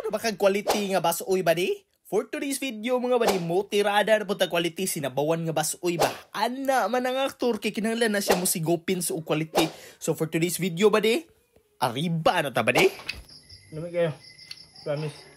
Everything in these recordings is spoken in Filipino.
Baka quality nga basuoy ba di? For today's video mga badi, mo tirada na punta quality sinabawan nga basuoy ba? Ana man ang aktor kay kinahanglan na siya mo sigopin sa quality. So for today's video badi, arriba na ta badi? Lamig kayo. Promise.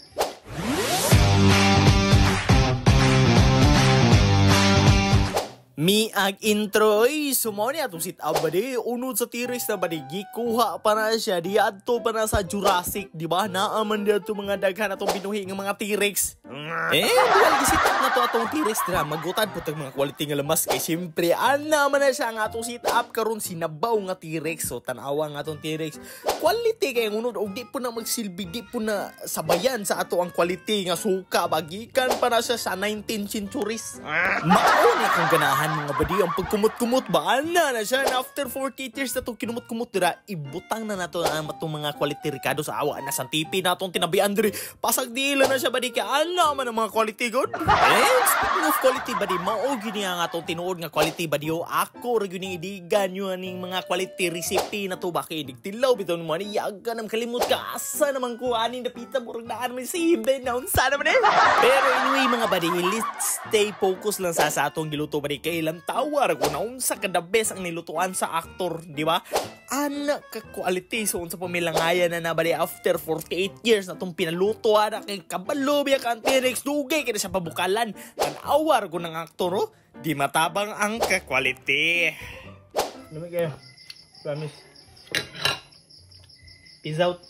Mi ag intro sumo ni atong sit up badi unod sa T-Rex na badi gikuha pa na siya di adto pa na sa Jurassic di ba naaman dito mga daghan atong binuhi nga mga T-Rex dual gisit up na to atong T-Rex dira magutan po tag mga quality nga lamas kay syempre ana man na siya nga atong sit up karon sinabaw nga T-Rex so tan-awa nga atong T-Rex quality kay unod og di po na magsilbi di po na sabayan sa ato ang quality nga suka bagikan pa na siya sa 19th centuries mao ni kung ganahan mga badi ang pagkumot-kumot ba ana na siya na after 48 years na itong kinumot-kumot dira ibutang na nato ang itong mga quality Ricardo sa awa na sa tipi na itong tinabian diri pasag dila na siya badi ka ana man ang mga quality good speaking of quality badi mao gini ang atong tinuod nga quality badi ako ra gyud idigan yo aning mga quality recipe na to ba kay digtilaw bitaw mo ani yaga nam kalimot ka asa naman ko aning napita murag daan may simbe na unsa naman pero anyway mga badi let's stay focus lang sa atong giluto badi kay ilang tawar kung naunsa ka the best ang nilutuan sa aktor, di ba? Anak ka quality so unsa pamilangaya na nabali after 48 years na itong pinaluto ana kay kabalo biya ka ang T-Rex dugay kaya siya pabukalan tan-awar ko ng aktor di matabang ang ka quality. Lamig kayo. Promise. Peace out.